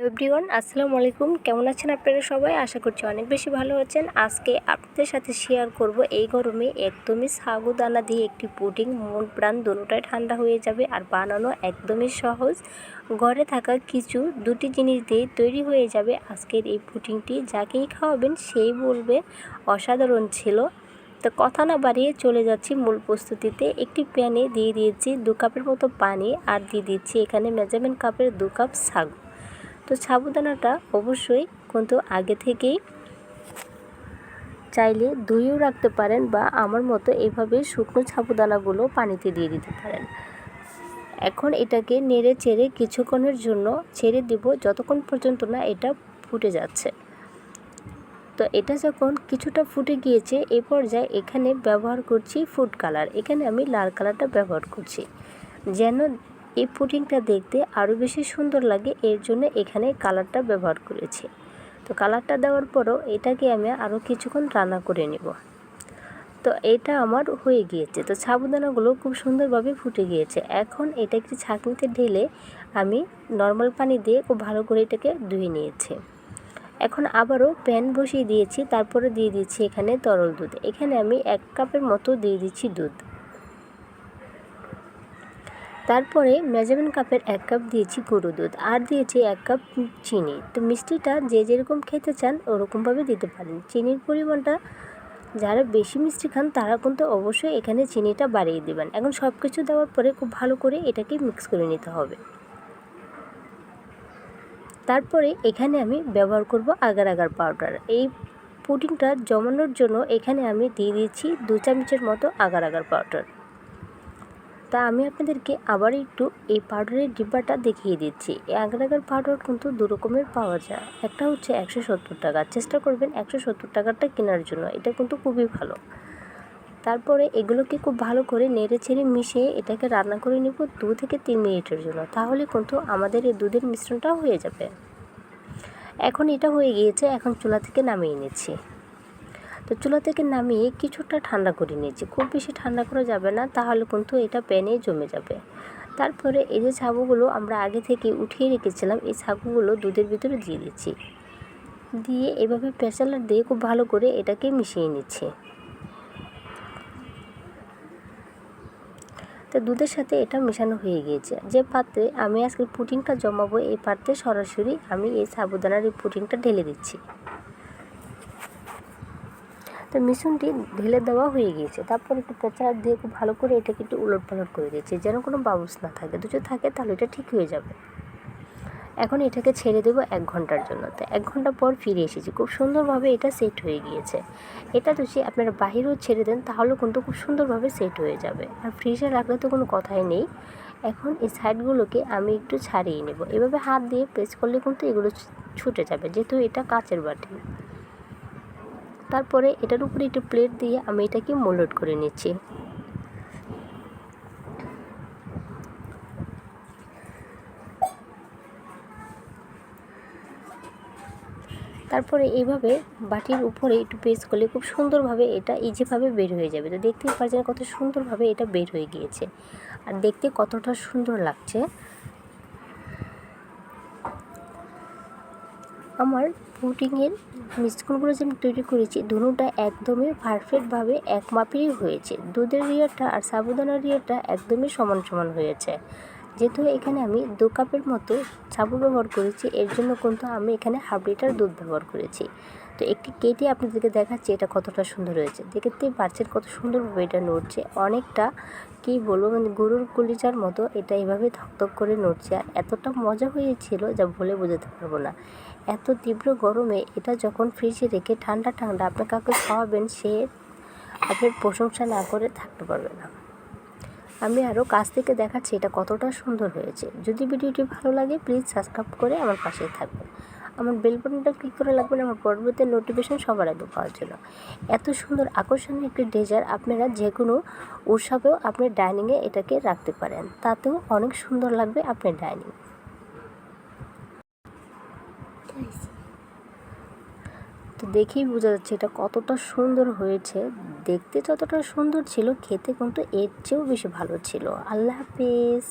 Everyone, আসসালামু আলাইকুম। কেমন আছেন আপনারা সবাই? আশা করছি অনেক বেশি ভালো আছেন। আজকে আপনাদের সাথে শেয়ার করব এই গরমে একদমই সাবুদানা দিয়ে একটি পুডিং। মন প্রাণ দুটোটাই ঠান্ডা হয়ে যাবে আর বানানো একদমই সহজ। ঘরে থাকা দুটি জিনিস দিয়ে তৈরি হয়ে যাবে আজকের এই পুডিংটি। যাকেই খাওয়াবেন সেই বলবে অসাধারণ ছিল। তো কথা না বাড়িয়ে চলে যাচ্ছি মূল প্রস্তুতিতে। একটি প্যানে দিয়ে দিয়েছি 2 কাপের মতো পানি আর দিয়ে দিচ্ছি এখানে মেজারমেন্ট কাপের 2 কাপ সাগু। তো সাবুদানাটা অবশ্যই কিন্তু আগে থেকেই চাইলে ধুয়েও রাখতে পারেন বা আমার মতো এভাবে শুকনো সাবুদানাগুলো পানিতে দিয়ে দিতে পারেন। এখন এটাকে নেড়ে চেড়ে কিছুক্ষণের জন্য ছেড়ে দিব, যতক্ষণ পর্যন্ত না এটা ফুটে যাচ্ছে। তো এটা যখন কিছুটা ফুটে গিয়েছে এ পর্যায়ে এখানে ব্যবহার করছি ফুড কালার। এখানে আমি লাল কালারটা ব্যবহার করছি যেন এই পুডিংটা দেখতে আরও বেশি সুন্দর লাগে, এর জন্য এখানে কালারটা ব্যবহার করেছি। তো কালারটা দেওয়ার পরও এটাকে আমি আরও কিছুক্ষণ রান্না করে নেব। তো এটা আমার হয়ে গিয়েছে। তো সাবুদানাগুলো খুব সুন্দরভাবে ফুটে গিয়েছে। এখন এটাকে ছাঁকনিতে ঢেলে আমি নর্মাল পানি দিয়ে খুব ভালো করে এটাকে ধুয়ে নিয়েছি। এখন আবারও প্যান বসিয়ে দিয়েছি, তারপরে দিয়ে দিচ্ছি এখানে তরল দুধ। এখানে আমি 1 কাপের মতো দিয়ে দিচ্ছি দুধ। তারপরে মেজারমেন্ট কাপের 1 কাপ দিয়েছি গুঁড়ো দুধ আর দিয়েছি 1 কাপ চিনি। তো মিষ্টিটা যে যেরকম খেতে চান ওরকমভাবে দিতে পারেন। চিনির পরিমাণটা যারা বেশি মিষ্টি খান তারা কিন্তু অবশ্যই এখানে চিনিটা বাড়িয়ে দেবেন। এখন সব কিছু দেওয়ার পরে খুব ভালো করে এটাকে মিক্স করে নিতে হবে। তারপরে এখানে আমি ব্যবহার করব আগার আগার পাউডার। এই পুডিংটা জমানোর জন্য এখানে আমি দিয়ে দিচ্ছি 2 চামচের মতো আগার আগার পাউডার। তা আমি আপনাদেরকে আবার একটু এই পাউডারের ডিব্বাটা দেখিয়ে দিচ্ছি। এই আগার আগার পাউডার কিন্তু 2 রকমের পাওয়া যায়। একটা হচ্ছে 170 টাকা, চেষ্টা করবেন 170 টাকারটা কেনার জন্য, এটা কিন্তু খুবই ভালো। তারপরে এগুলোকে খুব ভালো করে নেড়ে ছেড়ে মিশিয়ে এটাকে রান্না করে নেব 2 থেকে 3 মিনিটের জন্য। তাহলে কিন্তু আমাদের এই দুধের মিশ্রণটা হয়ে যাবে। এখন এটা হয়ে গিয়েছে, এখন চুলা থেকে নামিয়ে নিচ্ছি। তো চুলা থেকে নামিয়ে কিছুটা ঠান্ডা করে নিয়েছি। খুব বেশি ঠান্ডা করা যাবে না, তাহলে কিন্তু এটা প্যানে জমে যাবে। তারপরে এই যে ছাগুগুলো আমরা আগে থেকে উঠিয়ে রেখেছিলাম, এই ছাগুগুলো দুধের ভিতরে দিয়ে দিচ্ছি। দিয়ে এভাবে প্রেসার দিয়ে খুব ভালো করে এটাকে মিশিয়ে নিচ্ছি। তো দুধের সাথে এটা মেশানো হয়ে গিয়েছে। যে পাত্রে আমি আজকে পুডিংটা জমাবো এই পাত্রে সরাসরি আমি এই সাবুদানার এই পুডিংটা ঢেলে দিচ্ছি। তো মিশ্রণটি ঢেলে দেওয়া হয়ে গিয়েছে। তারপর একটু প্রেসার দিয়ে খুব ভালো করে এটাকে একটু উলটপালট করে দিচ্ছি যেন কোনো বাবুলস না থাকে। যদি থাকে তাহলে এটা ঠিক হয়ে যাবে। এখন এটাকে ছেড়ে দেবো 1 ঘন্টার জন্য। তো 1 ঘন্টা পর ফিরে এসেছি, খুব সুন্দরভাবে এটা সেট হয়ে গিয়েছে। এটা যদি আপনারা বাহিরেও ছেড়ে দেন তাহলেও কিন্তু খুব সুন্দরভাবে সেট হয়ে যাবে। আর ফ্রিজে রাখলে তো কোনো কথাই নেই। এখন এই সাইডগুলোকে আমি একটু ছাড়িয়ে নেব। এভাবে হাত দিয়ে প্রেস করলে কিন্তু এগুলো ছুটে যাবে, যেহেতু এটা কাচের বাটি। তারপরে এটার উপরে একটু প্লেট দিয়ে আমি এটাকে মোল্ড করে নিচ্ছি। তারপরে এইভাবে বাটির উপরে একটু প্রেস করলে খুব সুন্দরভাবে এটা ইজিভাবে বের হয়ে যাবে। তো দেখতেই পাচ্ছেন কত সুন্দরভাবে এটা বের হয়ে গিয়েছে আর দেখতে কতটা সুন্দর লাগছে। আমার পুডিংয়ের মিশ্রণগুলো যে আমি তৈরি করেছি দুটোটা একদমই পারফেক্টভাবে এক মাপেরই হয়েছে। দুধের রিয়ারটা আর সাবুদানার রিয়ারটা একদমই সমান সমান হয়েছে। যেহেতু এখানে আমি 2 কাপের মতো সাবু ব্যবহার করেছি, এর জন্য কিন্তু আমি এখানে ½ লিটার দুধ ব্যবহার করেছি। তো একটি কেটে আপনাদেরকে দেখাচ্ছি এটা কতটা সুন্দর হয়েছে। দেখতেই পাচ্ছেন কত সুন্দরভাবে এটা নড়ছে। অনেকটা কী বলবো, মানে গরুর কলিজার মতো এটা এভাবে ধকধক করে নড়ছে। আর এতটা মজা হয়েছিল যা বলে বোঝাতে পারবো না। এত তীব্র গরমে এটা যখন ফ্রিজে রেখে ঠান্ডা ঠান্ডা আপনি কাউকে খাওয়াবেন, সে আপনার প্রশংসা না করে থাকতে পারবে না। আমি আরও কাছ থেকে দেখাচ্ছি এটা কতটা সুন্দর হয়েছে। যদি ভিডিওটি ভালো লাগে প্লিজ সাবস্ক্রাইব করে আমার পাশেই থাকবেন। আমার বেল বাটনটা ক্লিক করে রাখবেন আমার পরবর্তী নোটিফিকেশন সবার আগে পাওয়ার জন্য। এত সুন্দর আকর্ষণীয় একটি ডেজার্ট আপনারা যে কোনো উৎসবেও আপনি ডাইনিংয়ে এটাকে রাখতে পারেন, তাতেও অনেক সুন্দর লাগবে আপনার ডাইনিং। তো দেখেই বোঝা যাচ্ছে এটা কতটা সুন্দর হয়েছে। দেখতে যতটা সুন্দর ছিল খেতে কিন্তু এর চেয়েও বেশি ভালো ছিল। আল্লাহ হাফেজ।